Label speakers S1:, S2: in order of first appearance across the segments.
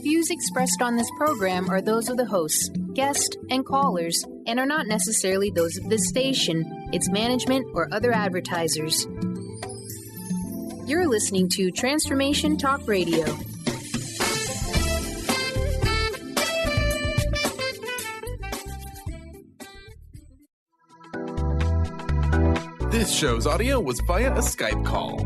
S1: Views expressed on this program are those of the hosts, guests, and callers, and are not necessarily those of this station, its management, or other advertisers. You're listening to Transformation Talk Radio.
S2: This show's audio was via a Skype call.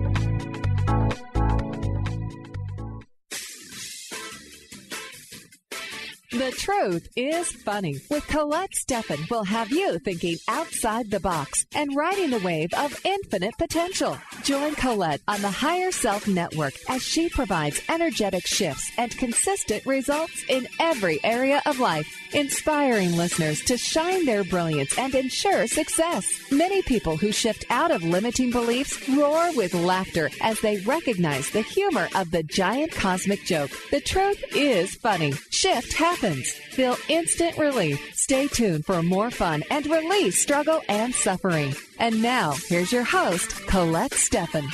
S3: The Truth is Funny with Colette Stefan will have you thinking outside the box and riding the wave of infinite potential. Join Colette on the Higher Self Network as she provides energetic shifts and consistent results in every area of life, inspiring listeners to shine their brilliance and ensure success. Many people who shift out of limiting beliefs roar with laughter as they recognize the humor of the giant cosmic joke. The truth is funny. Shift happens. Feel instant relief. Stay tuned for more fun and release struggle and suffering. And now, here's your host, Colette Stefan.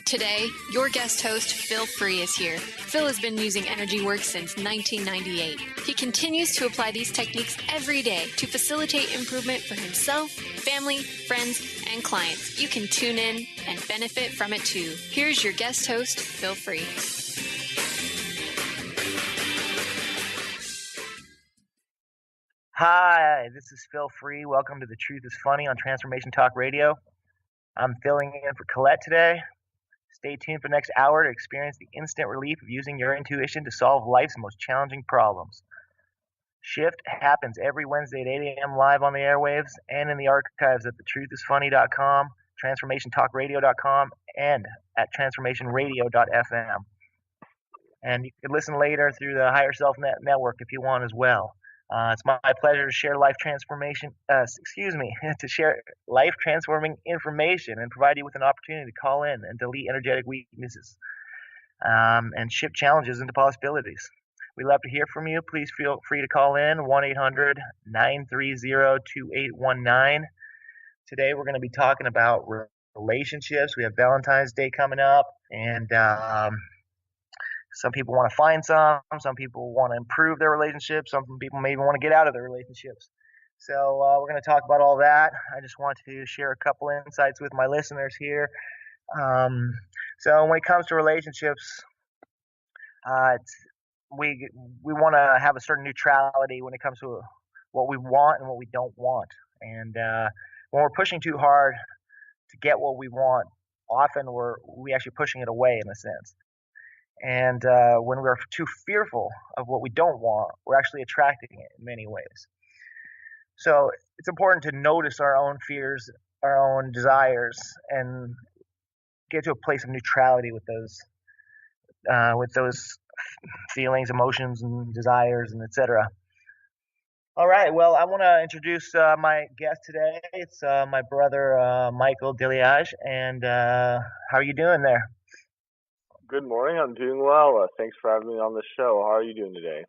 S4: Today, your guest host, Phil Free, is here. Phil has been using energy work since 1998. He continues to apply these techniques every day to facilitate improvement for himself, family, friends, and clients. You can tune in and benefit from it too. Here's your guest host, Phil Free.
S5: Hi, this is Phil Free. Welcome to The Truth is Funny on Transformation Talk Radio. I'm filling in for Colette today. Stay tuned for the next hour to experience the instant relief of using your intuition to solve life's most challenging problems. Shift happens every Wednesday at 8 a.m. live on the airwaves and in the archives at thetruthisfunny.com, transformationtalkradio.com, and at transformationradio.fm. And you can listen later through the Higher Self Network if you want as well. It's my pleasure to share to share life transforming information and provide you with an opportunity to call in and delete energetic weaknesses and shift challenges into possibilities. We love to hear from you. Please feel free to call in 1-800-930-2819. Today we're going to be talking about relationships. We have Valentine's Day coming up, and some people want to find some people want to improve their relationships, some people maybe want to get out of their relationships. So we're going to talk about all that. I just want to share a couple insights with my listeners here. So when it comes to relationships, we want to have a certain neutrality when it comes to what we want and what we don't want. And when we're pushing too hard to get what we want, often we actually pushing it away in a sense. And when we're too fearful of what we don't want, we're actually attracting it in many ways. So it's important to notice our own fears, our own desires, and get to a place of neutrality with those feelings, emotions, and desires, and etc. All right. Well, I want to introduce my guest today. It's my brother, Michel Deleage. And how are you doing there?
S6: Good morning. I'm doing well. Thanks for having me on the show. How are you doing today?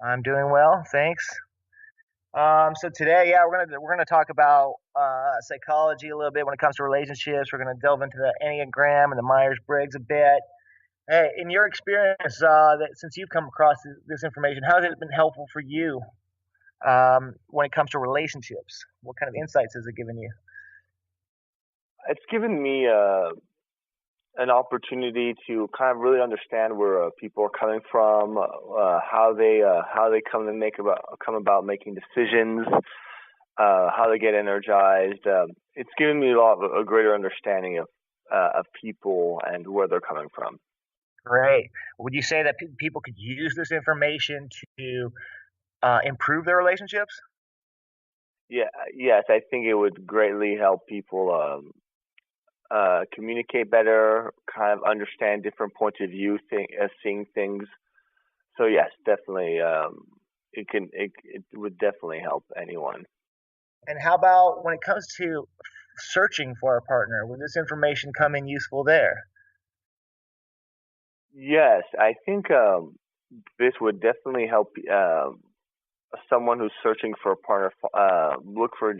S5: I'm doing well, thanks. So today, we're gonna talk about psychology a little bit when it comes to relationships. We're gonna delve into the Enneagram and the Myers-Briggs a bit. Hey, in your experience, since you've come across this information, how has it been helpful for you when it comes to relationships? What kind of insights has it given you?
S6: It's given me an opportunity to kind of really understand where people are coming from, how they come about making decisions, how they get energized. It's given me a greater understanding of people and where they're coming from.
S5: Great. Would you say that people could use this information to improve their relationships?
S6: Yeah. Yes, I think it would greatly help people communicate better, kind of understand different points of view, seeing things. So yes, definitely, it would definitely help anyone.
S5: And how about when it comes to searching for a partner? Would this information come in useful there?
S6: Yes, I think this would definitely help someone who's searching for a partner look for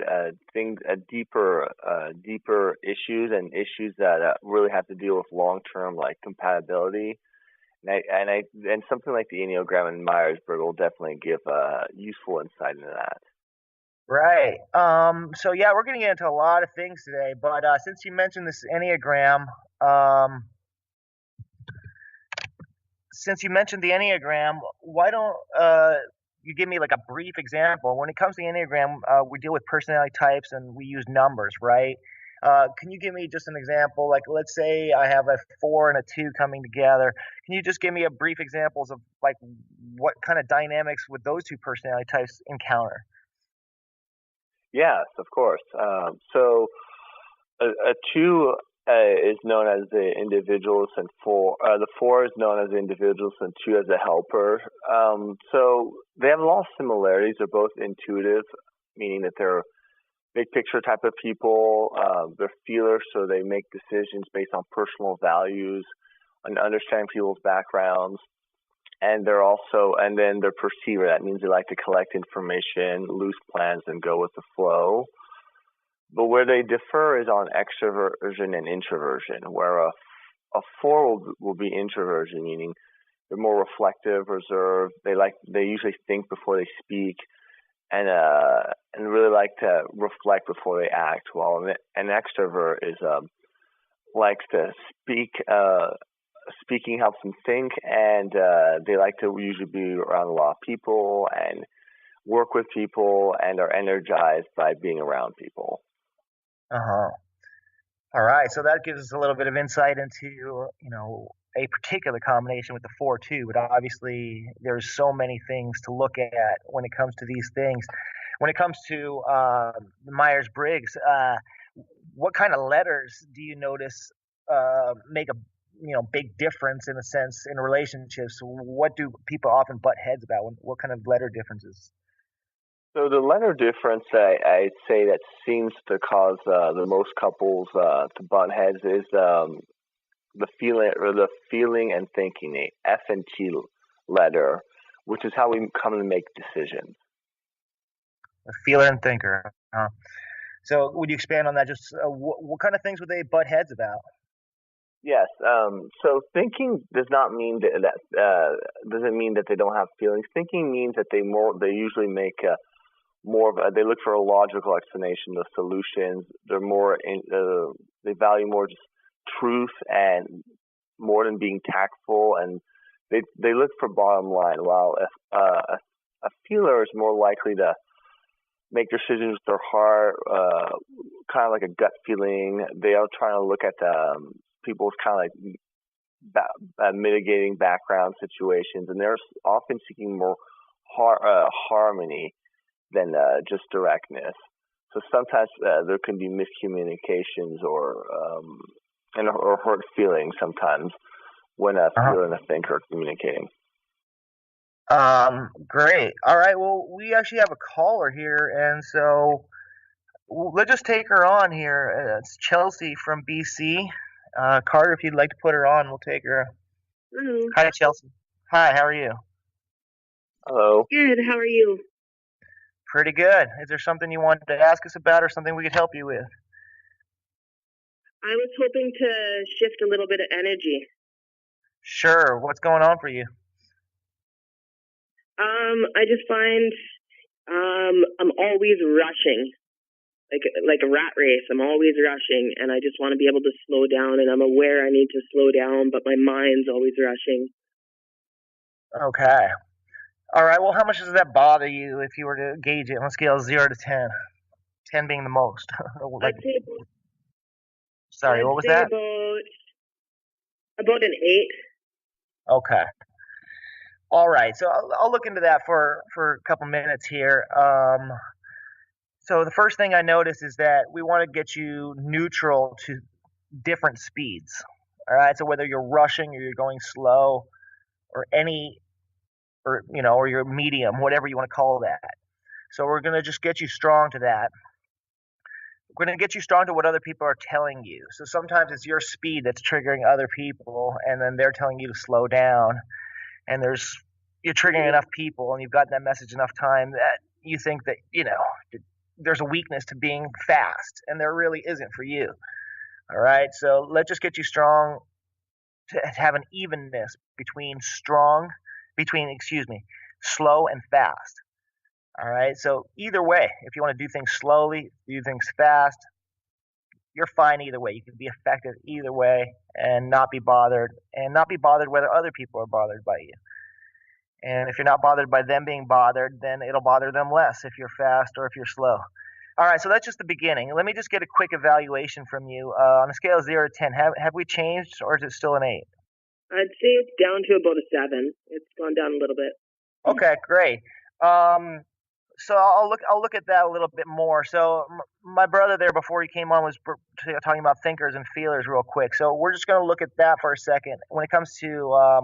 S6: deeper issues and issues that really have to deal with long-term like compatibility. And something like the Enneagram and Myers-Briggs will definitely give useful insight into that.
S5: Right. So yeah, we're going to get into a lot of things today, but since you mentioned this Enneagram, why don't you give me like a brief example? When it comes to the Enneagram, we deal with personality types and we use numbers, right? Can you give me just an example? Like, let's say I have a 4 and a 2 coming together. Can you just give me a brief examples of like what kind of dynamics would those two personality types encounter?
S6: Yes, of course. So a 2 is known as the individualist, and the 4 is known as the individualist, and 2 as the helper. So they have a lot of similarities. They're both intuitive, meaning that they're big picture type of people. They're feelers, so they make decisions based on personal values and understanding people's backgrounds. And then they're perceiver. That means they like to collect information, loose plans, and go with the flow. But where they differ is on extroversion and introversion, where a 4 will be introversion, meaning they're more reflective, reserved. They usually think before they speak, and really like to reflect before they act. While an extrovert likes to speak. Speaking helps them think, and they like to usually be around a lot of people and work with people, and are energized by being around people.
S5: Uh-huh. All right, so that gives us a little bit of insight into, a particular combination with the 4 too, but obviously there's so many things to look at when it comes to these things. When it comes to the Myers-Briggs, what kind of letters do you notice make a big difference in a sense in relationships? What do people often butt heads about? What kind of letter differences?
S6: So the letter difference I'd say that seems to cause the most couples to butt heads is the feeling and thinking, the F and T letter, which is how we come to make decisions.
S5: A feeler and thinker. So would you expand on that? Just what kind of things would they butt heads about?
S6: Yes. So thinking does not mean that doesn't mean that they don't have feelings. Thinking means that they usually make they look for a logical explanation of solutions. They're they value more just truth and more than being tactful, and they look for bottom line. While a feeler is more likely to make decisions with their heart, kind of like a gut feeling. They are trying to look at people's kind of like mitigating background situations, and they're often seeking more harmony than just directness. So sometimes there can be miscommunications or hurt feelings sometimes when a feeler and a thinker are communicating.
S5: Great. All right. Well, we actually have a caller here, and so let's just take her on here. It's Chelsea from BC. Carter, if you'd like to put her on, we'll take her.
S7: Hello.
S5: Hi, Chelsea. Hi, how are you?
S6: Hello.
S7: Good. How are you?
S5: Pretty good. Is there something you wanted to ask us about or something we could help you with?
S7: I was hoping to shift a little bit of energy.
S5: Sure. What's going on for you?
S7: I just find I'm always rushing, like a rat race. I'm always rushing, and I just want to be able to slow down, and I'm aware I need to slow down, but my mind's always rushing.
S5: Okay. All right. Well, how much does that bother you if you were to gauge it on a scale of 0 to 10? 10 being the most. Sorry, what was that?
S7: About an 8.
S5: Okay. All right. So I'll look into that for a couple minutes here. So the first thing I notice is that we want to get you neutral to different speeds. All right. So whether you're rushing or you're going slow or or you're medium, whatever you want to call that. So we're going to just get you strong to that. We're going to get you strong to what other people are telling you. So sometimes it's your speed that's triggering other people, and then they're telling you to slow down. And there's you're triggering enough people and you've gotten that message enough time that you think that, there's a weakness to being fast, and there really isn't for you. All right. So let's just get you strong to have an evenness between slow and fast. All right. So either way, if you want to do things slowly, do things fast, you're fine either way. You can be effective either way and not be bothered whether other people are bothered by you. And if you're not bothered by them being bothered, then it'll bother them less if you're fast or if you're slow. All right, so that's just the beginning. Let me just get a quick evaluation from you. On a scale of 0 to 10, have we changed, or is it still an 8?
S7: I'd say it's down to about a 7. It's gone down a little bit.
S5: Okay, great. So I'll look at that a little bit more. So my brother there before he came on was talking about thinkers and feelers real quick. So we're just going to look at that for a second. When it comes to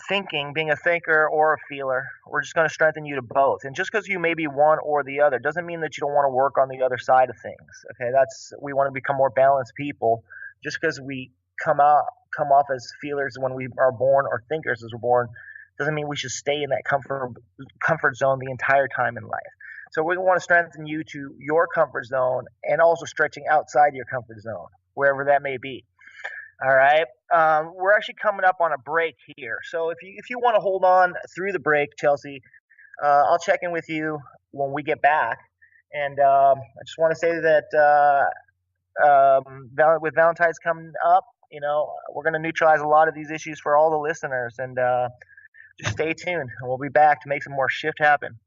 S5: thinking, being a thinker or a feeler, we're just going to strengthen you to both. And just because you may be one or the other doesn't mean that you don't want to work on the other side of things. Okay, we want to become more balanced people. Just because we come off as feelers when we are born or thinkers as we're born doesn't mean we should stay in that comfort zone the entire time in life. So we want to strengthen you to your comfort zone and also stretching outside your comfort zone, wherever that may be. All right. We're actually coming up on a break here. So if you want to hold on through the break, Chelsea, I'll check in with you when we get back. And I just want to say that with Valentine's coming up, we're going to neutralize a lot of these issues for all the listeners. And just stay tuned. And we'll be back to make some more shift happen.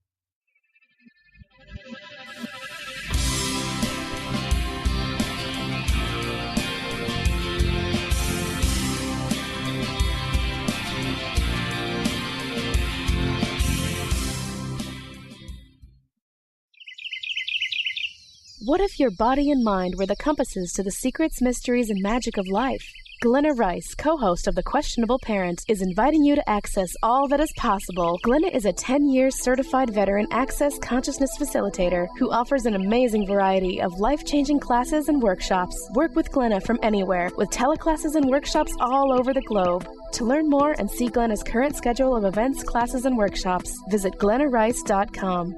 S8: What if your body and mind were the compasses to the secrets, mysteries, and magic of life? Glenna Rice, co-host of The Questionable Parent, is inviting you to access all that is possible. Glenna is a 10-year certified veteran access consciousness facilitator who offers an amazing variety of life-changing classes and workshops. Work with Glenna from anywhere, with teleclasses and workshops all over the globe. To learn more and see Glenna's current schedule of events, classes, and workshops, visit glennarice.com.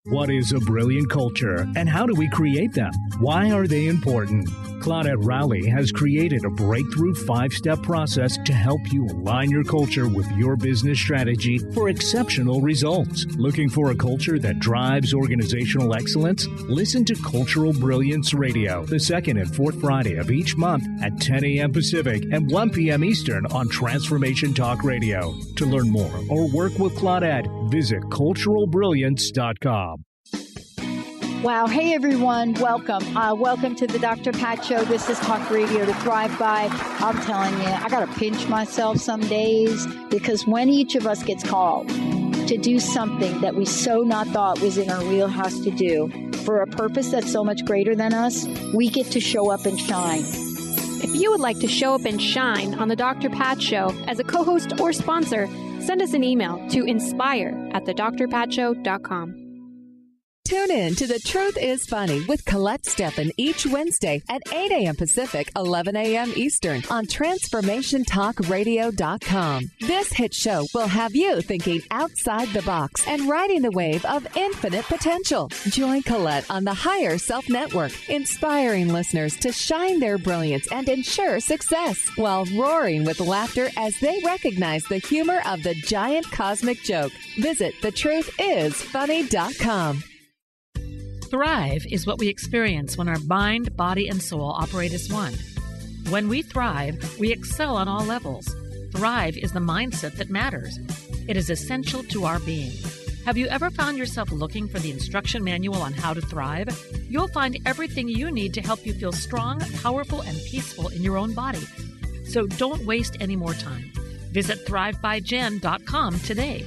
S9: What is a brilliant culture, and how do we create them? Why are they important? Claudette Rowley has created a breakthrough 5-step process to help you align your culture with your business strategy for exceptional results. Looking for a culture that drives organizational excellence? Listen to Cultural Brilliance Radio, the second and fourth Friday of each month at 10 a.m. Pacific and 1 p.m. Eastern on Transformation Talk Radio. To learn more or work with Claudette, visit culturalbrilliance.com.
S10: Wow. Hey, everyone. Welcome. Welcome to the Dr. Pat Show. This is Talk Radio to Thrive By. I'm telling you, I got to pinch myself some days, because when each of us gets called to do something that we so not thought was in our wheelhouse to do for a purpose that's so much greater than us, we get to show up and shine.
S4: If you would like to show up and shine on the Dr. Pat Show as a co-host or sponsor, send us an email to inspire@thedrpatshow.com.
S3: Tune in to The Truth is Funny with Colette Stefan each Wednesday at 8 a.m. Pacific, 11 a.m. Eastern on TransformationTalkRadio.com. This hit show will have you thinking outside the box and riding the wave of infinite potential. Join Colette on the Higher Self Network, inspiring listeners to shine their brilliance and ensure success while roaring with laughter as they recognize the humor of the giant cosmic joke. Visit thetruthисfunny.com.
S11: Thrive is what we experience when our mind, body, and soul operate as one. When we thrive, we excel on all levels. Thrive is the mindset that matters. It is essential to our being. Have you ever found yourself looking for the instruction manual on how to thrive? You'll find everything you need to help you feel strong, powerful, and peaceful in your own body. So don't waste any more time. Visit thrivebyjen.com today.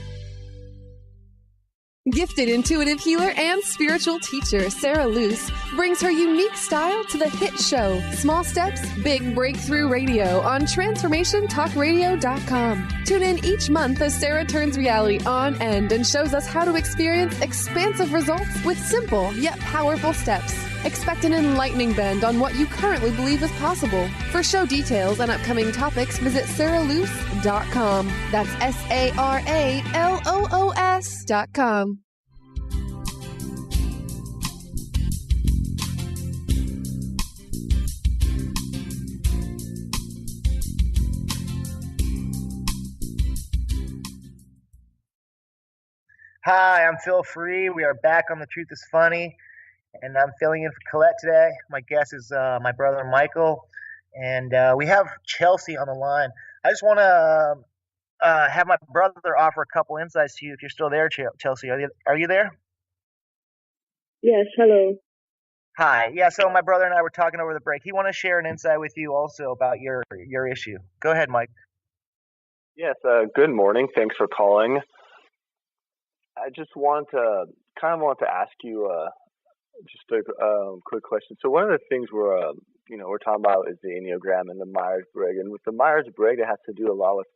S12: Gifted intuitive healer and spiritual teacher Sarah Luce brings her unique style to the hit show Small Steps, Big Breakthrough Radio on TransformationTalkRadio.com. Tune in each month as Sarah turns reality on end and shows us how to experience expansive results with simple yet powerful steps. Expect an enlightening bend on what you currently believe is possible. For show details and upcoming topics, visit saraloos.com. That's SARALOOS.com.
S5: Hi, I'm Phil Free. We are back on The Truth is Funny, and I'm filling in for Colette today. My guest is my brother Michael, and we have Chelsea on the line. I just want to have my brother offer a couple insights to you if you're still there, Chelsea. Are you there?
S7: Yes, hello.
S5: Hi. Yeah, so my brother and I were talking over the break. He wanted to share an insight with you also about your issue. Go ahead, Mike.
S6: Yes, good morning. Thanks for calling. I just want to ask you just a quick question. So one of the things we're talking about is the Enneagram and the Myers-Briggs. And with the Myers-Briggs, it has to do a lot with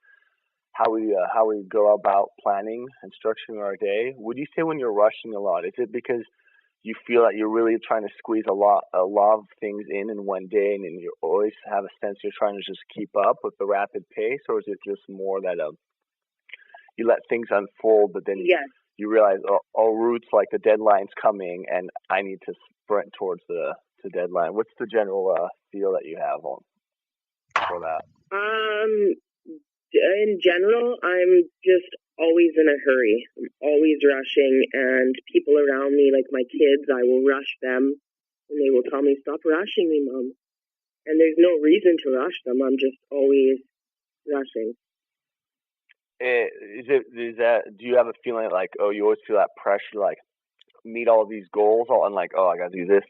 S6: how we go about planning and structuring our day. Would you say when you're rushing a lot, is it because you feel that you're really trying to squeeze a lot of things in one day, and you always have a sense you're trying to just keep up with the rapid pace, or is it just more that you let things unfold, but then you realize, roots, like the deadline's coming, and I need to sprint towards the deadline? What's the general feel that you have for that?
S7: In general, I'm just always in a hurry. I'm always rushing, and people around me, like my kids, I will rush them, and they will tell me, "Stop rushing me, Mom." And there's no reason to rush them. I'm just always rushing.
S6: Do you have a feeling like, you always feel that pressure, like meet all of these goals, and like, I got to do this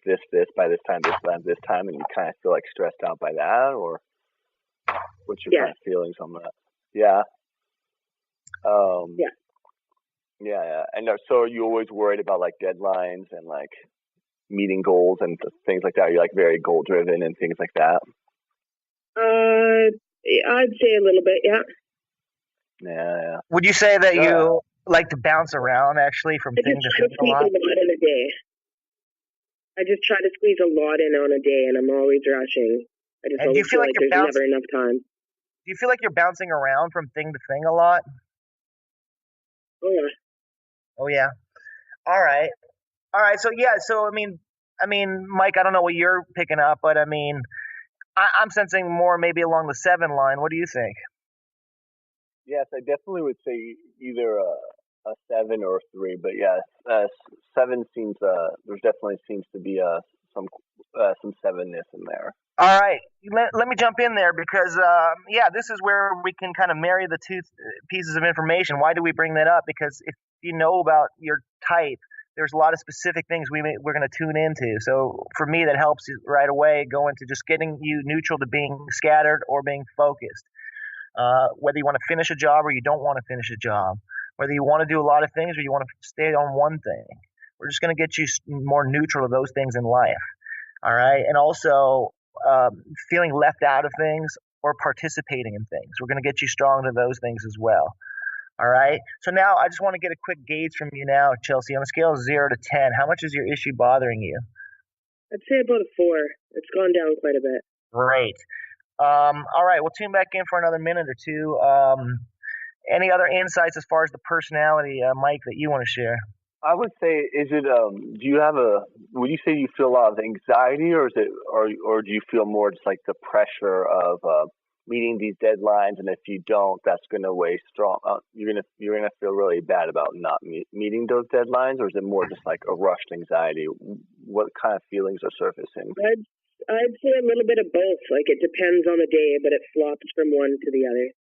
S6: by this time, and you kind of feel like stressed out by that, or what's your kind of feelings on that? Yeah. Yeah. And so are you always worried about like deadlines and like meeting goals and things like that? Are you like very goal driven and things like that?
S7: I'd say a little bit, yeah.
S6: Yeah.
S5: Would you say that you like to bounce around actually from thing to thing a lot?
S7: I just try to squeeze a lot in on a day, and I'm always rushing. I just always feel like there's never enough time.
S5: Do you feel like you're bouncing around from thing to thing a lot?
S7: Oh yeah.
S5: Oh yeah. All right. So yeah. So I mean, Mike, I don't know what you're picking up, but I mean, I'm sensing more maybe along the 7 line. What do you think?
S6: Yes, I definitely would say either a 7 or a 3, but yes, 7 seems there definitely seems to be some 7-ness in there.
S5: All right, let me jump in there because this is where we can kind of marry the two pieces of information. Why do we bring that up? Because if you know about your type, there's a lot of specific things we're going to tune into. So for me, that helps you right away go into just getting you neutral to being scattered or being focused. Whether you want to finish a job or you don't want to finish a job, whether you want to do a lot of things or you want to stay on one thing. We're just going to get you more neutral to those things in life. All right. And also feeling left out of things or participating in things. We're going to get you strong to those things as well. All right. So now I just want to get a quick gauge from you now, Chelsea, on a scale of 0 to 10. How much is your issue bothering you?
S7: I'd say about a 4. It's gone down quite a bit.
S5: Great. All right, we'll tune back in for another minute or two. Any other insights as far as the personality, Mike, that you want to share?
S6: I would say, would you say you feel a lot of anxiety, or do you feel more just like the pressure of meeting these deadlines, and if you don't, that's going to weigh strong. You're gonna feel really bad about not meeting those deadlines, or is it more just like a rushed anxiety? What kind of feelings are surfacing?
S7: I'd say a little bit of both. Like, it depends on the day, but it flops from one to the other.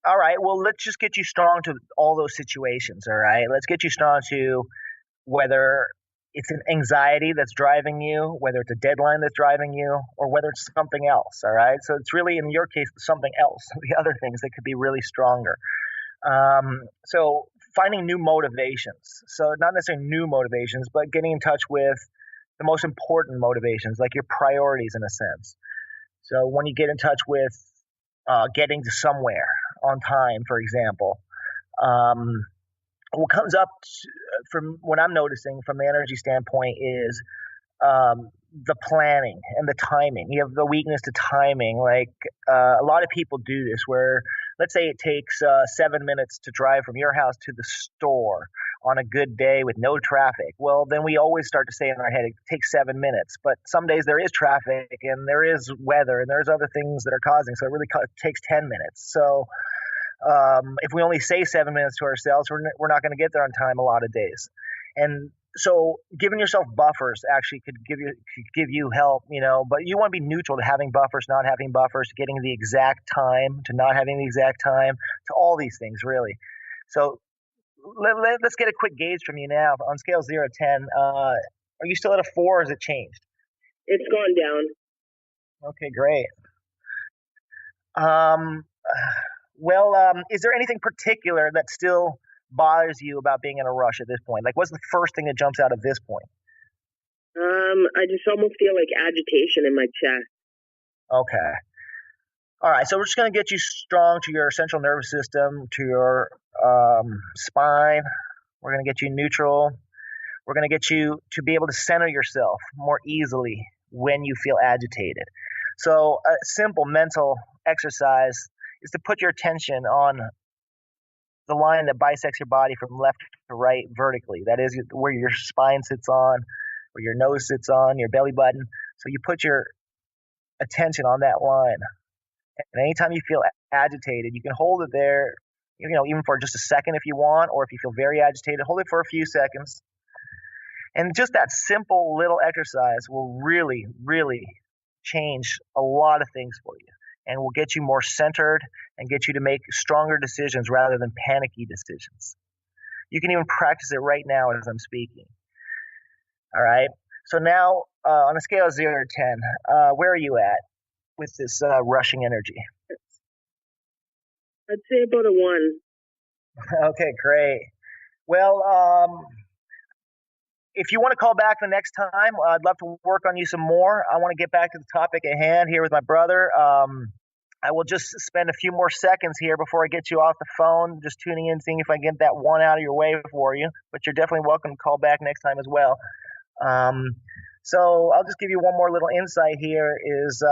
S5: All right. Well, let's just get you strong to all those situations. All right. Let's get you strong to whether it's an anxiety that's driving you, whether it's a deadline that's driving you, or whether it's something else. All right. So it's really, in your case, something else. The other things that could be really stronger. So finding new motivations. So not necessarily new motivations, but getting in touch with the most important motivations, like your priorities in a sense. So when you get in touch with getting to somewhere on time, for example, what comes up from what I'm noticing from the energy standpoint is the planning and the timing. You have the weakness to timing. Like a lot of people do this where, let's say it takes 7 minutes to drive from your house to the store on a good day with no traffic. Well, then we always start to say in our head, it takes 7 minutes. But some days there is traffic and there is weather and there's other things that are causing. So it really takes 10 minutes. So if we only say 7 minutes to ourselves, we're not going to get there on time a lot of days. And so giving yourself buffers actually could give you help, but you want to be neutral to having buffers, not having buffers, to getting the exact time, to not having the exact time, to all these things really. So let's get a quick gauge from you now on scale 0 to 10. Are you still at a 4 or has it changed?
S7: It's gone down.
S5: Okay, great. Is there anything particular that still bothers you about being in a rush at this point? Like, what's the first thing that jumps out at this point?
S7: I just almost feel like agitation in my chest.
S5: Okay. All right. So we're just going to get you strong to your central nervous system, to your spine. We're going to get you neutral. We're going to get you to be able to center yourself more easily when you feel agitated. So a simple mental exercise is to put your attention on the line that bisects your body from left to right vertically. That is where your spine sits on, where your nose sits on, your belly button. So you put your attention on that line. And anytime you feel agitated, you can hold it there, even for just a second if you want, or if you feel very agitated, hold it for a few seconds. And just that simple little exercise will really, really change a lot of things for you, and will get you more centered and get you to make stronger decisions rather than panicky decisions. You can even practice it right now as I'm speaking. All right. So now on a scale of 0 to 10, where are you at with this rushing energy?
S7: I'd say about a 1.
S5: Okay, great. Well, if you want to call back the next time, I'd love to work on you some more. I want to get back to the topic at hand here with my brother. I will just spend a few more seconds here before I get you off the phone, just tuning in, seeing if I can get that one out of your way for you. But you're definitely welcome to call back next time as well. So I'll just give you one more little insight here is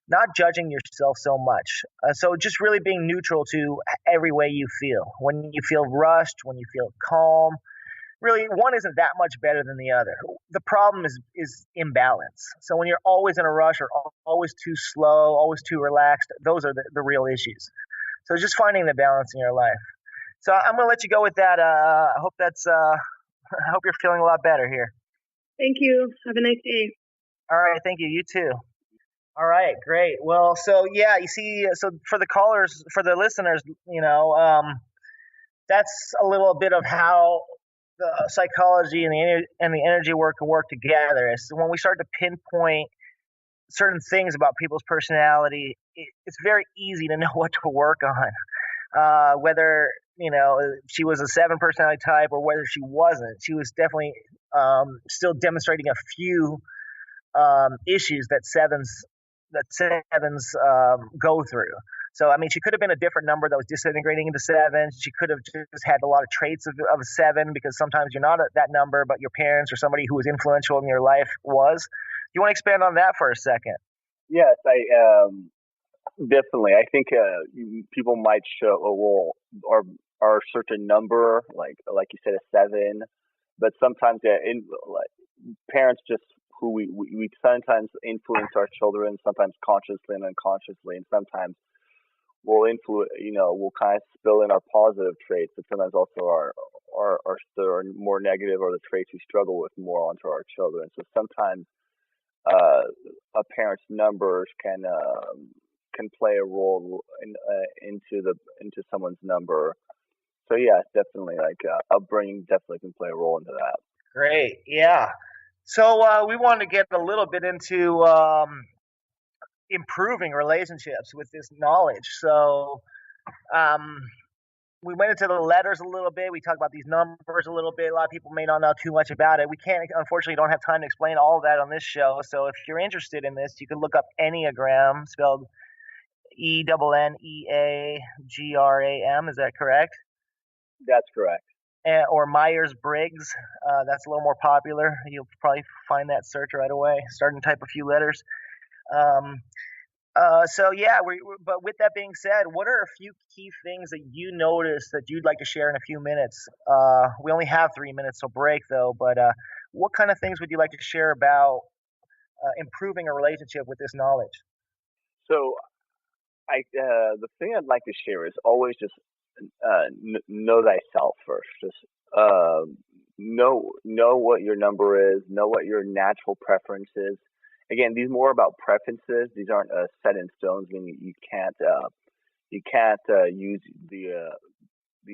S5: not judging yourself so much. So just really being neutral to every way you feel. When you feel rushed, when you feel calm, really, one isn't that much better than the other. The problem is imbalance. So when you're always in a rush or always too slow, always too relaxed, those are the real issues. So just finding the balance in your life. So I'm going to let you go with that. I hope I hope you're feeling a lot better here.
S7: Thank you. Have a nice day.
S5: All right. Thank you. You too. All right. Great. Well, so yeah, you see, so for the callers, for the listeners, that's a little bit of how the psychology and the energy work can work together. Is when we start to pinpoint certain things about people's personality, it's very easy to know what to work on. Whether she was a 7 personality type or whether she wasn't, she was definitely still demonstrating a few issues that sevens go through. So, I mean, she could have been a different number that was disintegrating into 7. She could have just had a lot of traits of a 7 because sometimes you're not at that number, but your parents or somebody who was influential in your life was. Do you want to expand on that for a second?
S6: Yes, I definitely. I think people might show or a certain number, like you said, a 7, but sometimes parents just who we sometimes influence our children, sometimes consciously and unconsciously, and sometimes we'll kind of spill in our positive traits, but sometimes also our more negative or the traits we struggle with more onto our children. So sometimes a parent's numbers can play a role into someone's number. So yeah, definitely, upbringing definitely can play a role into that.
S5: Great, yeah. So we wanted to get a little bit into improving relationships with this knowledge. So we went into the letters a little bit. We talked about these numbers a little bit. A lot of people may not know too much about it. We unfortunately don't have time to explain all of that on this show. So if you're interested in this, you can look up Enneagram, spelled ENNEAGRAM. Is that correct?
S6: That's correct.
S5: or Myers-Briggs. That's a little more popular. You'll probably find that search right away. Start and type a few letters. But with that being said, what are a few key things that you notice that you'd like to share in a few minutes? We only have 3 minutes till break, though, but what kind of things would you like to share about improving a relationship with this knowledge?
S6: So, the thing I'd like to share is always just know thyself first. Just know what your number is. Know what your natural preference is. Again, these are more about preferences. These aren't set in stones. Meaning you can't use the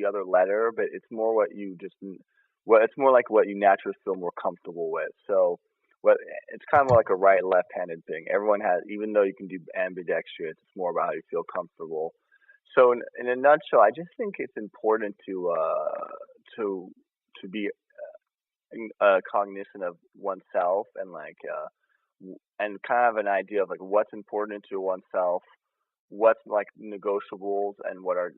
S6: other letter, but it's more what you it's more like what you naturally feel more comfortable with. So, it's kind of like a right and left-handed thing. Everyone has, even though you can do ambidextrous, it's more about how you feel comfortable. So, in a nutshell, I just think it's important to be cognizant of oneself and kind of an idea of like what's important to oneself, what's like negotiables, and what are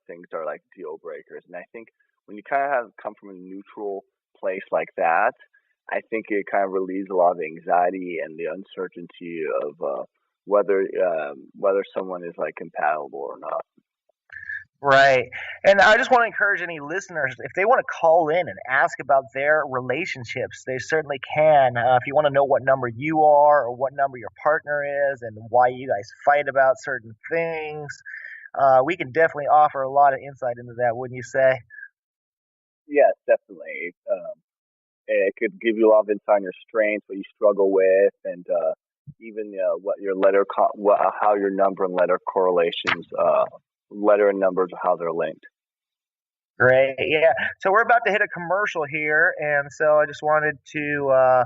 S6: things that are like deal breakers. And I think when you kind of come from a neutral place like that, I think it kind of relieves a lot of the anxiety and the uncertainty of whether someone is like compatible or not.
S5: Right. And I just want to encourage any listeners, if they want to call in and ask about their relationships, they certainly can. If you want to know what number you are or what number your partner is and why you guys fight about certain things, we can definitely offer a lot of insight into that, wouldn't you say?
S6: Yes, definitely. It could give you a lot of insight on your strengths, what you struggle with, and even what your how your number and letter correlations, letter and numbers, how they're linked.
S5: Great, yeah. So we're about to hit a commercial here, and so I just wanted to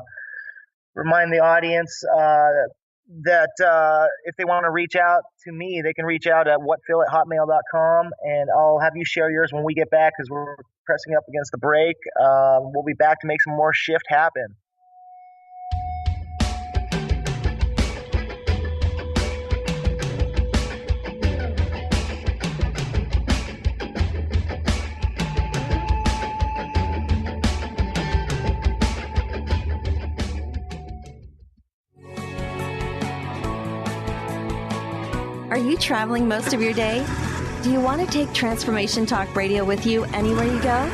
S5: remind the audience that if they want to reach out to me, they can reach out at whatphil@hotmail.com, and I'll have you share yours when we get back because we're pressing up against the break. We'll be back to make some more shift happen.
S13: Are you traveling most of your day? Do you want to take Transformation Talk Radio with you anywhere you go?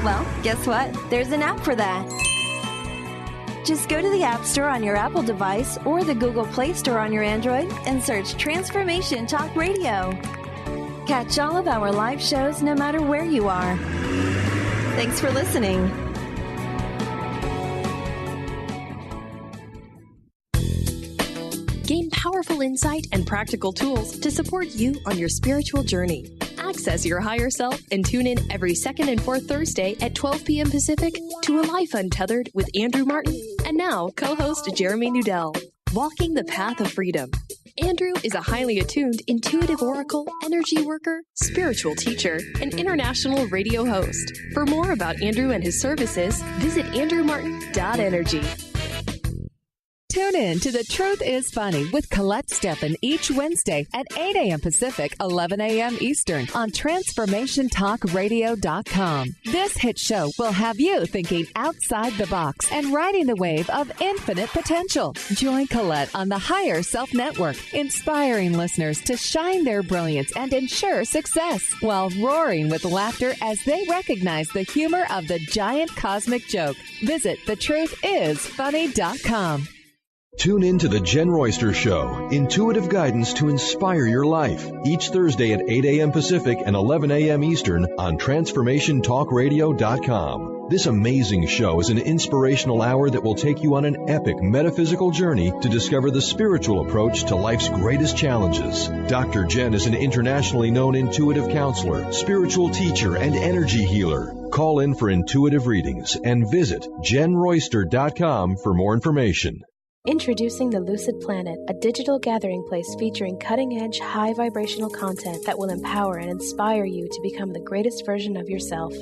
S13: Well, guess what? There's an app for that. Just go to the App Store on your Apple device or the Google Play Store on your Android and search Transformation Talk Radio. Catch all of our live shows no matter where you are. Thanks for listening.
S14: Gain powerful insight and practical tools to support you on your spiritual journey. Access your higher self and tune in every second and fourth Thursday at 12 p.m. Pacific to A Life Untethered with Andrew Martin and now co-host Jeremy Nudell. Walking the Path of Freedom. Andrew is a highly attuned, intuitive oracle, energy worker, spiritual teacher, and international radio host. For more about Andrew and his services, visit andrewmartin.energy.
S3: Tune in to The Truth is Funny with Colette Stefan each Wednesday at 8 a.m. Pacific, 11 a.m. Eastern on TransformationTalkRadio.com. This hit show will have you thinking outside the box and riding the wave of infinite potential. Join Colette on the Higher Self Network, inspiring listeners to shine their brilliance and ensure success while roaring with laughter as they recognize the humor of the giant cosmic joke. Visit TheTruthIsFunny.com.
S15: Tune in to The Jen Royster Show, intuitive guidance to inspire your life, each Thursday at 8 a.m. Pacific and 11 a.m. Eastern on TransformationTalkRadio.com. This amazing show is an inspirational hour that will take you on an epic metaphysical journey to discover the spiritual approach to life's greatest challenges. Dr. Jen is an internationally known intuitive counselor, spiritual teacher, and energy healer. Call in for intuitive readings and visit JenRoyster.com for more information.
S8: Introducing the Lucid Planet, a digital gathering place featuring cutting-edge, high-vibrational content that will empower and inspire you to become the greatest version of yourself.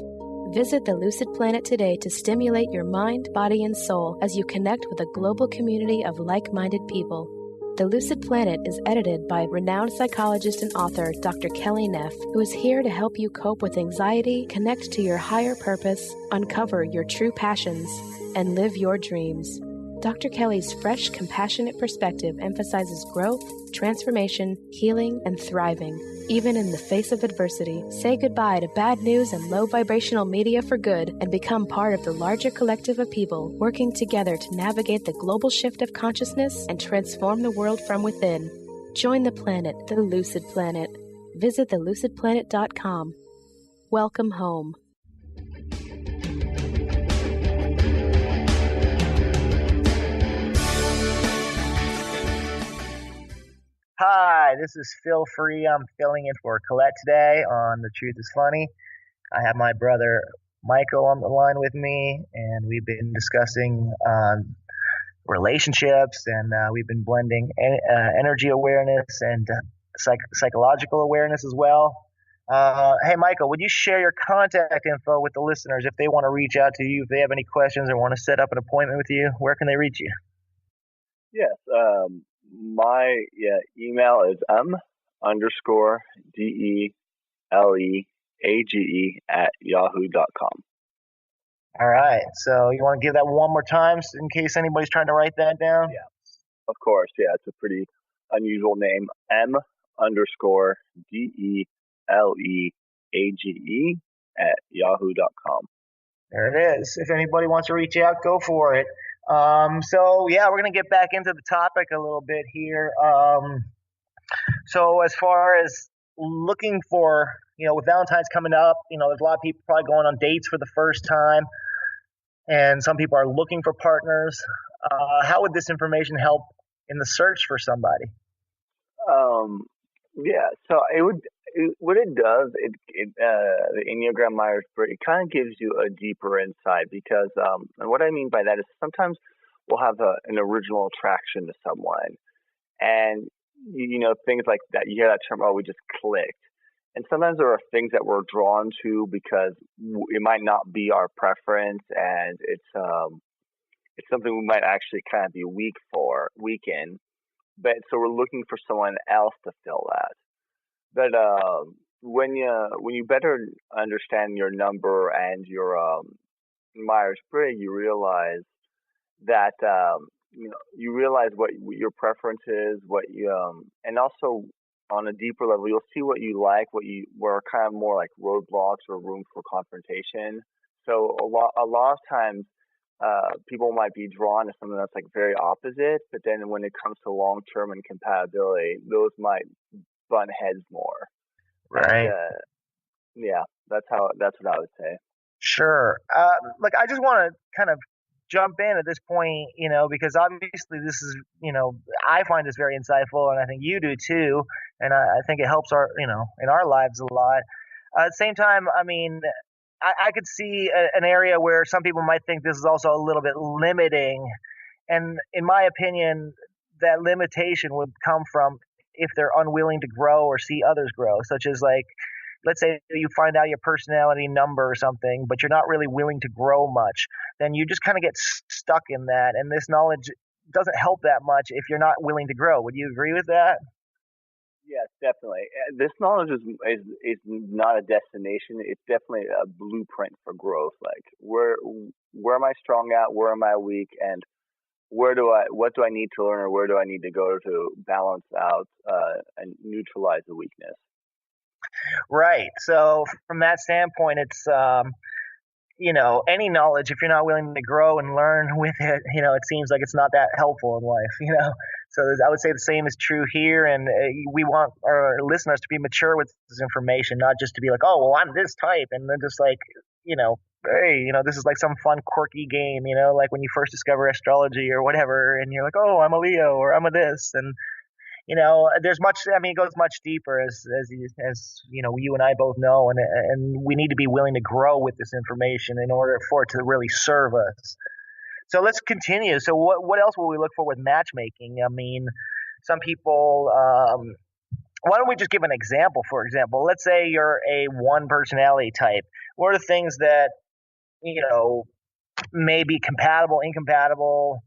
S8: Visit the Lucid Planet today to stimulate your mind, body, and soul as you connect with a global community of like-minded people. The Lucid Planet is edited by renowned psychologist and author Dr. Kelly Neff, who is here to help you cope with anxiety, connect to your higher purpose, uncover your true passions, and live your dreams. Dr. Kelly's fresh, compassionate perspective emphasizes growth, transformation, healing, and thriving, even in the face of adversity. Say goodbye to bad news and low vibrational media for good and become part of the larger collective of people working together to navigate the global shift of consciousness and transform the world from within. Join the planet, the Lucid Planet. Visit thelucidplanet.com. Welcome home.
S5: Hi, this is Phil Free. I'm filling in for Colette today on The Truth is Funny. I have my brother Michael on the line with me, and we've been discussing relationships, and we've been blending energy awareness and psychological awareness as well. Hey, Michael, would you share your contact info with the listeners if they want to reach out to you, if they have any questions or want to set up an appointment with you? Where can they reach you?
S6: Yes, my email is m_DELEAGE@yahoo.com.
S5: All right. So you want to give that one more time in case anybody's trying to write that down?
S6: Yeah, of course. Yeah, it's a pretty unusual name. m_DELEAGE@yahoo.com.
S5: There it is. If anybody wants to reach out, go for it. So yeah, we're going to get back into the topic a little bit here. So as far as looking for, with Valentine's coming up, there's a lot of people probably going on dates for the first time, and some people are looking for partners. How would this information help in the search for somebody?
S6: Yeah, so what it does, the Enneagram Myers-Briggs, it kind of gives you a deeper insight because, and what I mean by that is sometimes we'll have an original attraction to someone, and things like that. You hear that term, "Oh, we just clicked," and sometimes there are things that we're drawn to because it might not be our preference, and it's something we might actually kind of be weak in, but so we're looking for someone else to fill that. But when you better understand your number and your Myers-Briggs, you realize that you realize what your preference is, and also on a deeper level, you'll see what you like, where kind of more like roadblocks or room for confrontation. So a lot of times, people might be drawn to something that's like very opposite, but then when it comes to long-term and compatibility, those might butt heads more.
S5: Right.
S6: And, yeah, that's what I would say.
S5: Sure. I just want to kind of jump in at this point, because obviously this is, I find this very insightful, and I think you do too, and I think it helps our, in our lives a lot. At the same time, I mean, I could see an area where some people might think this is also a little bit limiting, and in my opinion, that limitation would come from if they're unwilling to grow or see others grow, such as like, let's say you find out your personality number or something, but you're not really willing to grow much, then you just kind of get stuck in that. And this knowledge doesn't help that much if you're not willing to grow. Would you agree with that?
S6: Yes, definitely. This knowledge is not a destination. It's definitely a blueprint for growth. Like where am I strong at? Where am I weak? And what do I need to learn, or where do I need to go to balance out and neutralize the weakness?
S5: Right. So from that standpoint, it's, any knowledge, if you're not willing to grow and learn with it, it seems like it's not that helpful in life, So I would say the same is true here. And we want our listeners to be mature with this information, not just to be like, oh, well, I'm this type. And then just like, hey, this is like some fun, quirky game, like when you first discover astrology or whatever, and you're like, oh, I'm a Leo or I'm a this. And there's much. I mean, it goes much deeper, as you and I both know, and we need to be willing to grow with this information in order for it to really serve us. So let's continue. So what else will we look for with matchmaking? I mean, some people. Why don't we just give an example? For example, let's say you're a one personality type. What are the things that may be compatible, incompatible?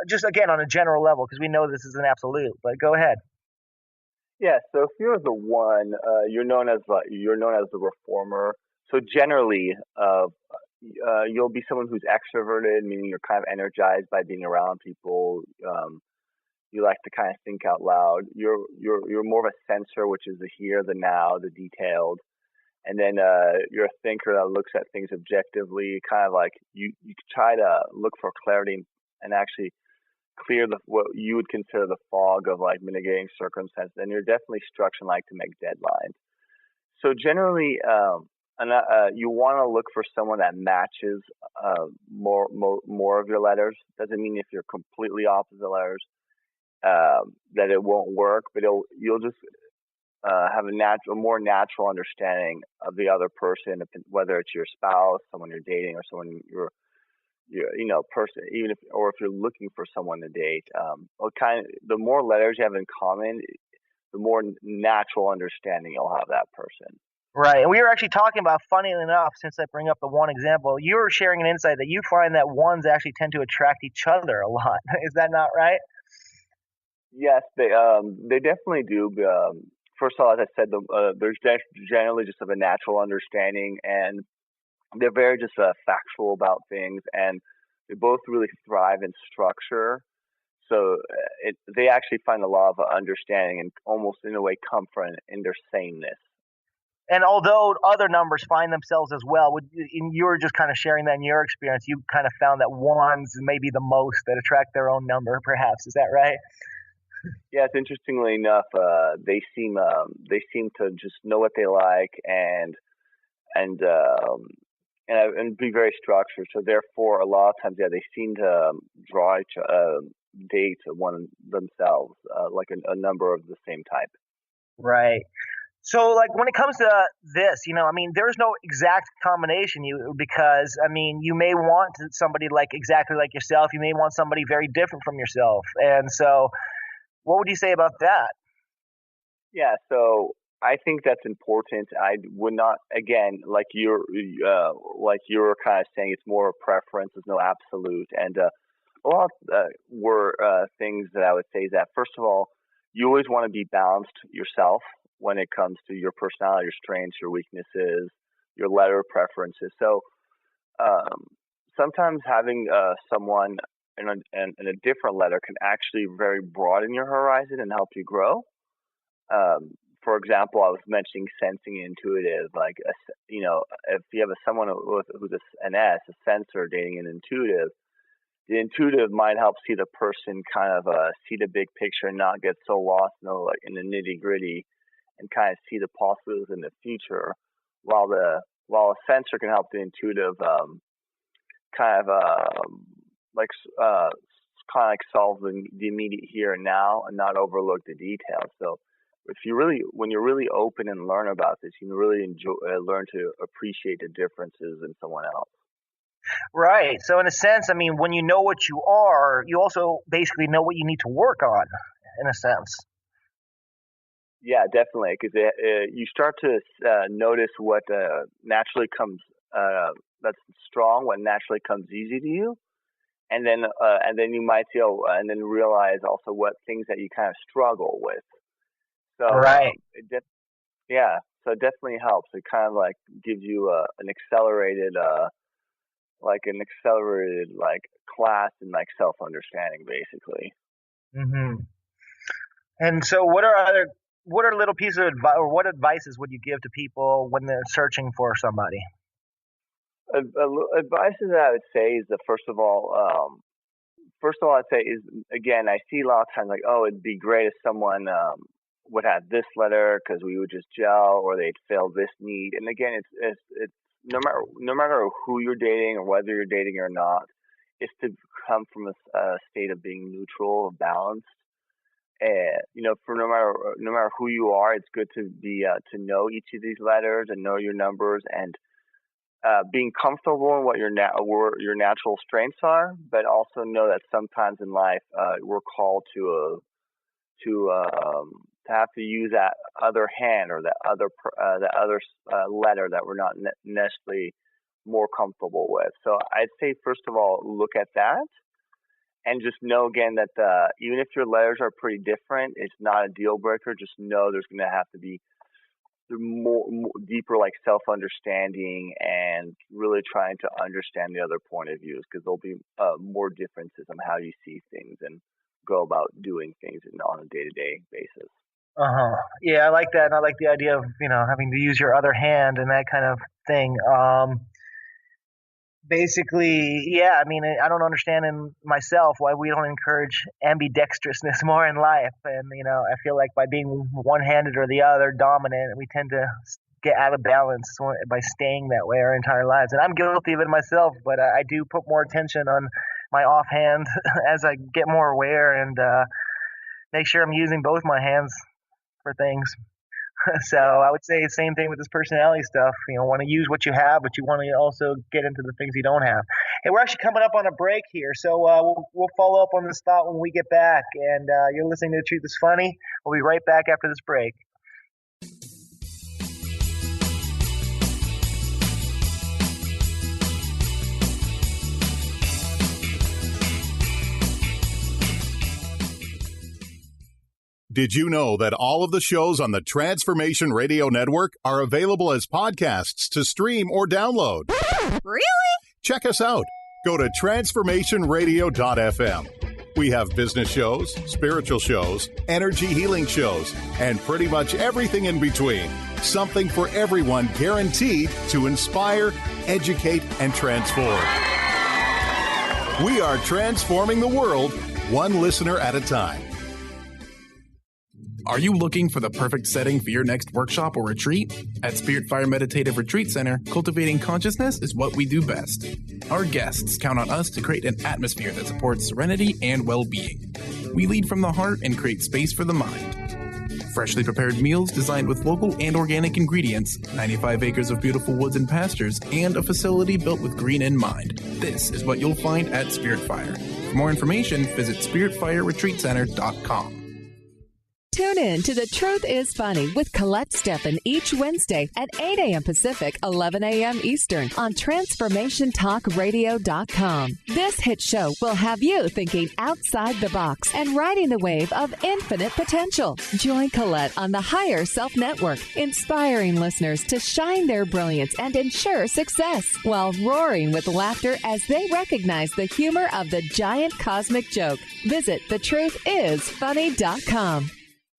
S5: just again on a general level, because we know this is an absolute. But go ahead.
S6: Yeah. So if you're the one, you're known as the reformer. So generally, you'll be someone who's extroverted, meaning you're kind of energized by being around people. You like to kind of think out loud. You're more of a sensor, which is the here, the now, the detailed. And then you're a thinker that looks at things objectively, kind of like you try to look for clarity and actually clear what you would consider the fog of like mitigating circumstances. And you're definitely structured and like to make deadlines. So generally, you want to look for someone that matches more of your letters. Doesn't mean if you're completely opposite letters that it won't work, but you'll just have a more natural understanding of the other person, whether it's your spouse, someone you're dating, or someone you're person, even if you're looking for someone to date. The more letters you have in common, the more natural understanding you'll have that person.
S5: Right, and we were actually talking about, funny enough, since I bring up the one example, you were sharing an insight that you find that ones actually tend to attract each other a lot. Is that not right?
S6: Yes, they definitely do. First of all, as I said, there's generally just a natural understanding, and they're very just factual about things, and they both really thrive in structure. So they actually find a lot of understanding and almost in a way comfort in their sameness.
S5: And although other numbers find themselves as well, you were just kind of sharing that in your experience, you kind of found that ones may be the most that attract their own number, perhaps. Is that right?
S6: Yes, interestingly enough, they seem to just know what they like and be very structured. So therefore, a lot of times, they seem to draw date one themselves, like a number of the same type.
S5: Right. So, like, when it comes to this, there's no exact combination because, you may want somebody exactly like yourself. You may want somebody very different from yourself. And so what would you say about that?
S6: Yeah, so I think that's important. I would not, again, like you're kind of saying, it's more a preference. There's no absolute. And a lot were things that I would say is that, first of all, you always want to be balanced yourself when it comes to your personality, your strengths, your weaknesses, your letter preferences. So sometimes having someone in a different letter can actually very broaden your horizon and help you grow. For example, I was mentioning sensing and intuitive. Like, if you have someone who's an S, a sensor dating an intuitive, the intuitive might help see the person kind of see the big picture and not get so lost in the nitty gritty, and kind of see the possibilities in the future, while a sensor can help the intuitive kind of solve the immediate here and now and not overlook the details. So when you're really open and learn about this, you can really learn to appreciate the differences in someone else.
S5: Right. So in a sense, when you know what you are, you also basically know what you need to work on, in a sense.
S6: Yeah, definitely, because you start to notice what naturally comes that's strong, what naturally comes easy to you, and then you might feel and then realize also what things that you kind of struggle with. So
S5: right.
S6: So it definitely helps. It kind of like gives you an accelerated class in like self-understanding, basically.
S5: Mm-hmm. And so what are little pieces of advice, or what advices would you give to people when they're searching for somebody?
S6: Advices that I would say is that first of all, I'd say is, again, I see a lot of times like, oh, it'd be great if someone would have this letter because we would just gel, or they'd fill this need. And again, it's no matter who you're dating or whether you're dating or not, it's to come from a state of being neutral, balanced. For no matter who you are, it's good to be to know each of these letters and know your numbers, and being comfortable in what your natural strengths are, but also know that sometimes in life we're called to have to use that other hand or that other letter that we're not necessarily more comfortable with. So I'd say first of all, look at that, And just know again that even if your letters are pretty different, it's not a deal breaker. Just know there's going to have to be more deeper like self-understanding and really trying to understand the other point of views, because there'll be more differences on how you see things and go about doing things on a day-to-day basis.
S5: Yeah, I like that. And I like the idea of, having to use your other hand and that kind of thing. Basically, yeah, I mean, I don't understand in myself why we don't encourage ambidextrousness more in life. And, I feel like by being one-handed or the other dominant, we tend to get out of balance by staying that way our entire lives. And I'm guilty of it myself, but I do put more attention on my offhand as I get more aware and make sure I'm using both my hands for things. So I would say the same thing with this personality stuff. Want to use what you have, but you want to also get into the things you don't have. Hey, we're actually coming up on a break here, so we'll follow up on this thought when we get back. And you're listening to The Truth is Funny. We'll be right back after this break.
S16: Did you know that all of the shows on the Transformation Radio Network are available as podcasts to stream or download?
S17: Really?
S16: Check us out. Go to transformationradio.fm. We have business shows, spiritual shows, energy healing shows, and pretty much everything in between. Something for everyone, guaranteed to inspire, educate, and transform. We are transforming the world, one listener at a time.
S2: Are you looking for the perfect setting for your next workshop or retreat? At Spirit Fire Meditative Retreat Center, cultivating consciousness is what we do best. Our guests count on us to create an atmosphere that supports serenity and well-being. We lead from the heart and create space for the mind. Freshly prepared meals designed with local and organic ingredients, 95 acres of beautiful woods and pastures, and a facility built with green in mind. This is what you'll find at Spirit Fire. For more information, visit spiritfireretreatcenter.com.
S3: Tune in to The Truth is Funny with Colette Stefan each Wednesday at 8 a.m. Pacific, 11 a.m. Eastern on TransformationTalkRadio.com. This hit show will have you thinking outside the box and riding the wave of infinite potential. Join Colette on the Higher Self Network, inspiring listeners to shine their brilliance and ensure success while roaring with laughter as they recognize the humor of the giant cosmic joke. Visit thetruthисfunny.com.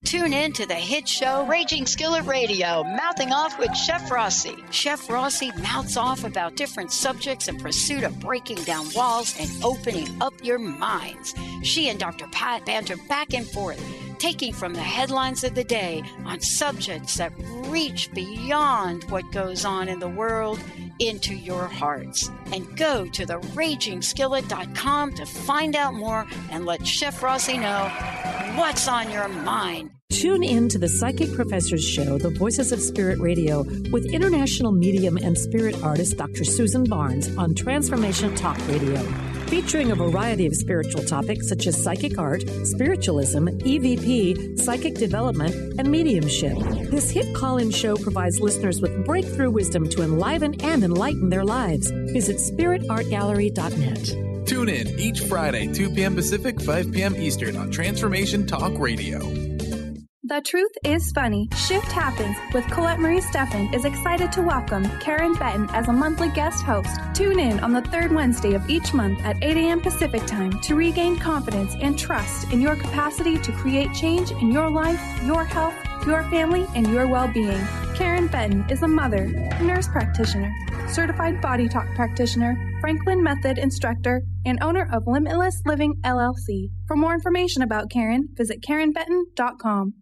S17: Tune in to the hit show Raging Skillet Radio, Mouthing Off with Chef Rossi. Chef Rossi mouths off about different subjects in pursuit of breaking down walls and opening up your minds. She and Dr. Pat banter back and forth, taking from the headlines of the day on subjects that reach beyond what goes on in the world into your hearts. And go to theragingskillet.com to find out more and let Chef Rossi know what's on your mind.
S18: Tune in to the Psychic Professors Show, The Voices of Spirit Radio, with international medium and spirit artist Dr. Susan Barnes on Transformation Talk Radio, featuring a variety of spiritual topics such as psychic art, spiritualism, EVP, psychic development, and mediumship. This hit call-in show provides listeners with breakthrough wisdom to enliven and enlighten their lives. Visit spiritartgallery.net.
S2: Tune in each Friday, 2 p.m. Pacific, 5 p.m. Eastern on Transformation Talk Radio.
S19: The Truth is Funny. Shift Happens with Colette Marie Stefan is excited to welcome Karen Benton as a monthly guest host. Tune in on the third Wednesday of each month at 8 a.m. Pacific time to regain confidence and trust in your capacity to create change in your life, your health, your family, and your well-being. Karen Benton is a mother, nurse practitioner, certified body talk practitioner, Franklin Method instructor, and owner of Limitless Living LLC. For more information about Karen, visit KarenBenton.com.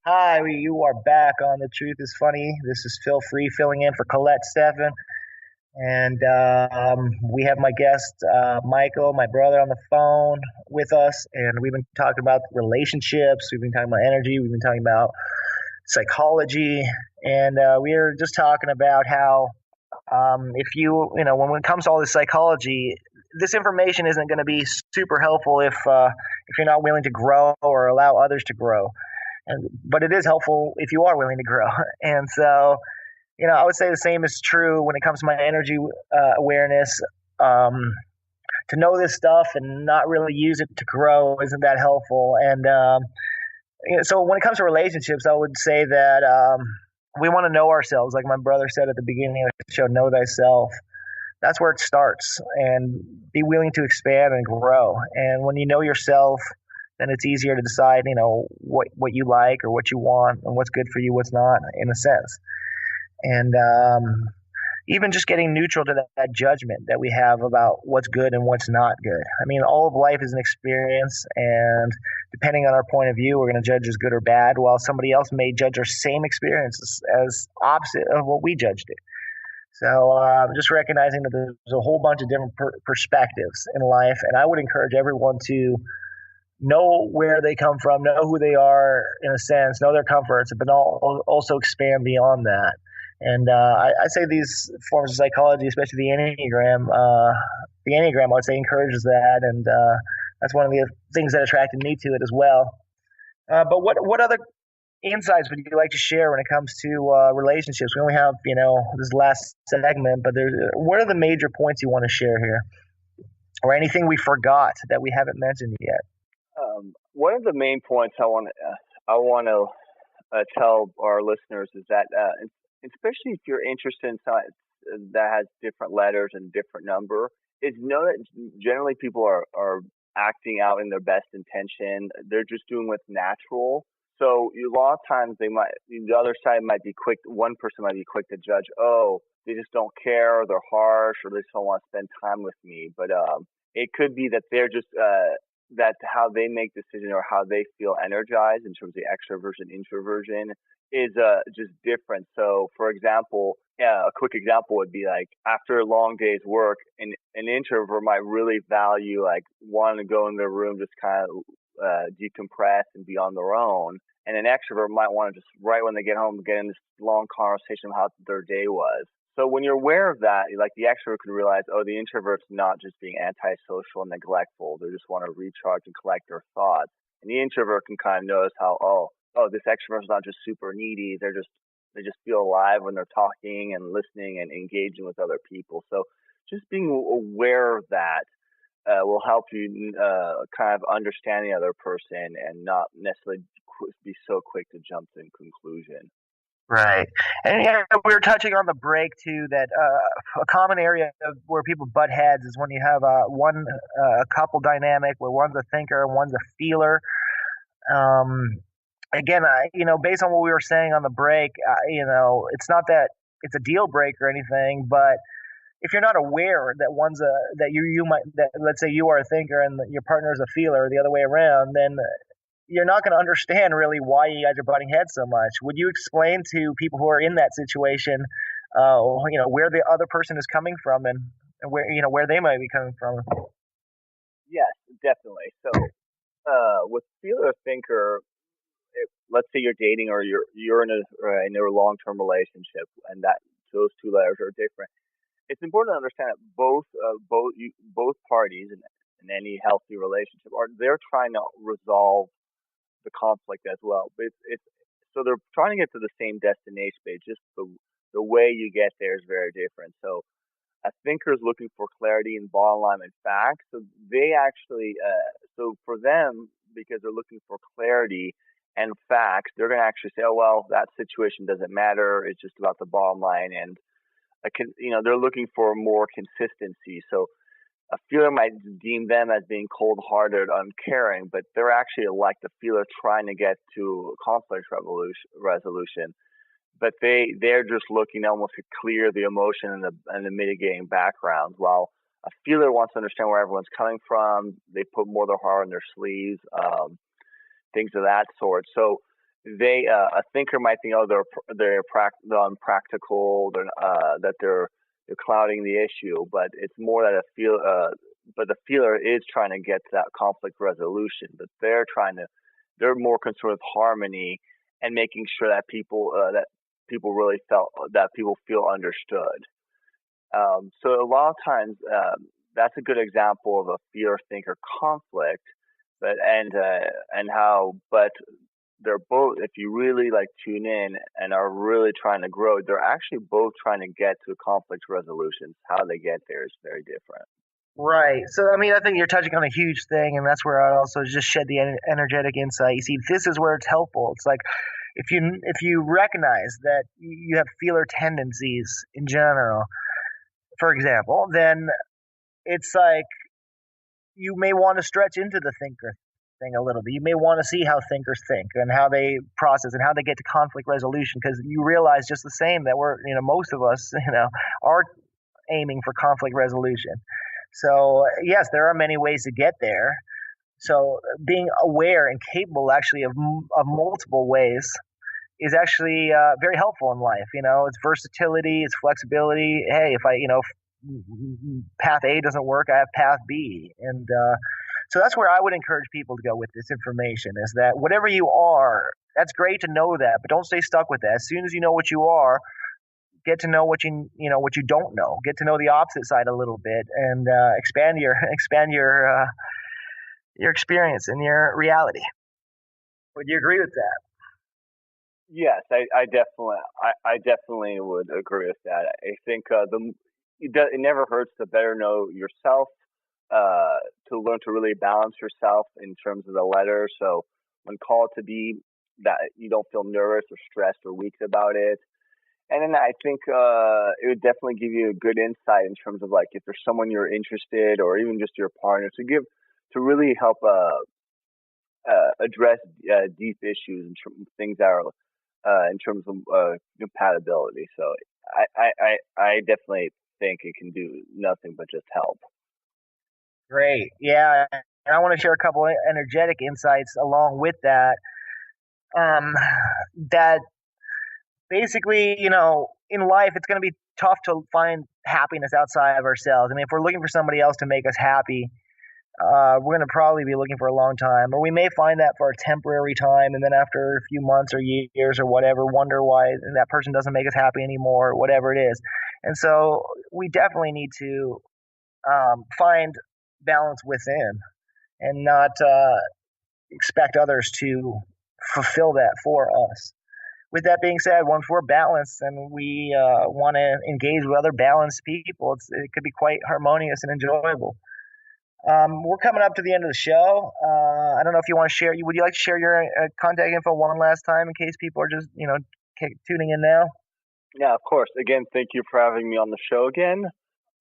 S5: Hi, you are back on The Truth is Funny. This is Phil Free filling in for Colette Stefan. And we have my guest, Michael, my brother, on the phone with us. And we've been talking about relationships. We've been talking about energy. We've been talking about psychology. And we were just talking about how when it comes to all this psychology, this information isn't going to be super helpful if you're not willing to grow or allow others to grow. But it is helpful if you are willing to grow. And so, I would say the same is true when it comes to my energy awareness. To know this stuff and not really use it to grow isn't that helpful. And so when it comes to relationships, I would say that we want to know ourselves. Like my brother said at the beginning of the show, know thyself. That's where it starts, and be willing to expand and grow. And when you know yourself, then it's easier to decide, what you like or what you want and what's good for you, what's not, in a sense. And even just getting neutral to that judgment that we have about what's good and what's not good. I mean, all of life is an experience, and depending on our point of view, we're going to judge as good or bad, while somebody else may judge our same experience as opposite of what we judged it. So just recognizing that there's a whole bunch of different perspectives in life, and I would encourage everyone to know where they come from, know who they are in a sense, know their comforts, but also expand beyond that. And I say these forms of psychology, especially the Enneagram, I would say encourages that, and that's one of the things that attracted me to it as well. But what other insights would you like to share when it comes to relationships? We only have, this last segment, but what are the major points you want to share here, or anything we forgot that we haven't mentioned yet?
S6: One of the main points I want to tell our listeners is that, especially if you're interested in something that has different letters and different number, is know that generally people are acting out in their best intention. They're just doing what's natural. So a lot of times the other side might be quick. One person might be quick to judge. Oh, they just don't care, or they're harsh, or they just don't want to spend time with me. But it could be that they're just that how they make decisions or how they feel energized in terms of extroversion, introversion is just different. So, for example, a quick example would be like after a long day's work, an introvert might really value like wanting to go in their room, just kind of decompress and be on their own. And an extrovert might want to just right when they get home get in this long conversation of how their day was. So when you're aware of that, like the extrovert can realize, oh, the introvert's not just being antisocial and neglectful. They just want to recharge and collect their thoughts. And the introvert can kind of notice how, oh, this extrovert's not just super needy. They just feel alive when they're talking and listening and engaging with other people. So just being aware of that will help you kind of understand the other person and not necessarily be so quick to jump to a conclusion.
S5: Right. And we were touching on the break, too, that a common area where people butt heads is when you have a couple dynamic where one's a thinker and one's a feeler. Again, based on what we were saying on the break, it's not that it's a deal breaker or anything, but if you're not aware that let's say you are a thinker and your partner is a feeler, or the other way around, then you're not going to understand really why you guys are butting heads so much. Would you explain to people who are in that situation, where the other person is coming from and where they might be coming from?
S6: Yes, definitely. So, with feeler thinker, let's say you're dating or you're in a long-term relationship, and that those two letters are different. It's important to understand that both parties in any healthy relationship they're trying to resolve the conflict as well. But so they're trying to get to the same destination, but just the way you get there is very different. So a thinker is looking for clarity and bottom line and facts. So they actually, so for them, because they're looking for clarity and facts, they're going to actually say, oh, well, that situation doesn't matter. It's just about the bottom line. And, they're looking for more consistency. So a feeler might deem them as being cold-hearted, uncaring, but they're actually like the feeler trying to get to conflict resolution. But they're just looking almost to clear the emotion and the mitigating background, while a feeler wants to understand where everyone's coming from. They put more of their heart on their sleeves, things of that sort. So a thinker might think, oh, they're unpractical, that they're clouding the issue, but it's more that but the feeler is trying to get to that conflict resolution. But they're more concerned with harmony and making sure that people really feel understood. So a lot of times that's a good example of a feeler thinker conflict, but they're both, if you really like tune in and are really trying to grow, they're actually both trying to get to conflict resolutions. How they get there is very different.
S5: Right. So, I mean, I think you're touching on a huge thing, and that's where I also just shed the energetic insight. You see, this is where it's helpful. It's like if you recognize that you have feeler tendencies in general, for example, then it's like you may want to stretch into the thinker thing a little bit. You may want to see how thinkers think and how they process and how they get to conflict resolution, because you realize just the same that most of us, are aiming for conflict resolution. So, yes, there are many ways to get there. So being aware and capable actually of multiple ways is actually very helpful in life. It's versatility, it's flexibility. Hey, if path A doesn't work, I have path B. And so that's where I would encourage people to go with this information, is that whatever you are, that's great to know that, but don't stay stuck with that. As soon as you know what you are, get to know what you don't know. Get to know the opposite side a little bit, and expand your experience and your reality. Would you agree with that?
S6: Yes, I definitely would agree with that. I think it never hurts to better know yourself, to learn to really balance yourself in terms of the letter. So when called to be, that you don't feel nervous or stressed or weak about it. And then I think it would definitely give you a good insight in terms of like if there's someone you're interested, or even just your partner, to really help address deep issues and things that are in terms of compatibility. So I definitely think it can do nothing but just help.
S5: Great, yeah. And I want to share a couple of energetic insights along with that. That basically, in life, it's going to be tough to find happiness outside of ourselves. I mean, if we're looking for somebody else to make us happy, we're going to probably be looking for a long time. Or we may find that for a temporary time, and then after a few months or years or whatever, wonder why that person doesn't make us happy anymore, or whatever it is. And so we definitely need to find balance within and not expect others to fulfill that for us. With that being said, once we're balanced and we want to engage with other balanced people, it could be quite harmonious and enjoyable. We're coming up to the end of the show. I don't know if you want to share. Would you like to share your contact info one last time in case people are just tuning in now?
S6: Yeah, of course. Again, thank you for having me on the show again.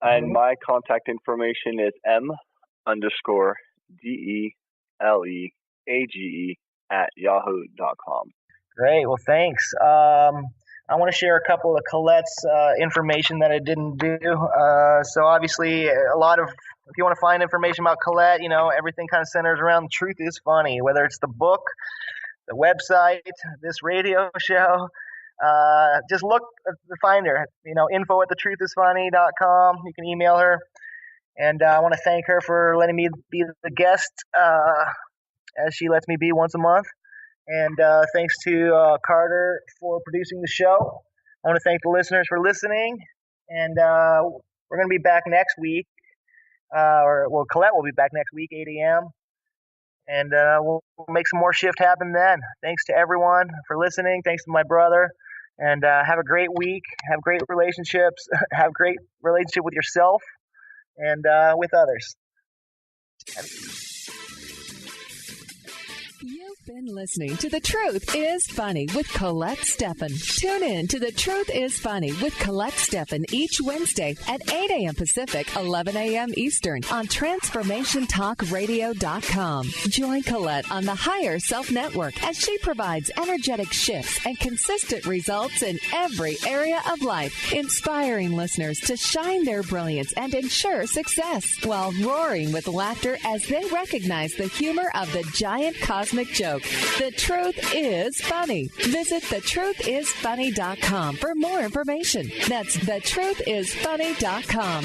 S6: And my contact information is m_DELEAGE@yahoo.com.
S5: Great. Well, thanks. I want to share a couple of Colette's information that I didn't do. So obviously, if you want to find information about Colette, everything kind of centers around Truth is Funny, whether it's the book, the website, this radio show. Just look to find her, info@thetruthисfunny.com. You can email her. And I want to thank her for letting me be the guest, as she lets me be once a month. And thanks to Carter for producing the show. I want to thank the listeners for listening. And we're going to be back next week. Colette will be back next week, 8 a.m. And we'll make some more shift happen then. Thanks to everyone for listening. Thanks to my brother. And have a great week. Have great relationships. Have great relationship with yourself and with others.
S3: You've been listening to The Truth is Funny with Colette Stefan. Tune in to The Truth is Funny with Colette Stefan each Wednesday at 8 a.m. Pacific, 11 a.m. Eastern on TransformationTalkRadio.com. Join Colette on the Higher Self Network as she provides energetic shifts and consistent results in every area of life, inspiring listeners to shine their brilliance and ensure success while roaring with laughter as they recognize the humor of the giant cosmic joke. The Truth is Funny. Visit thetruthисfunny.com for more information. That's thetruthисfunny.com.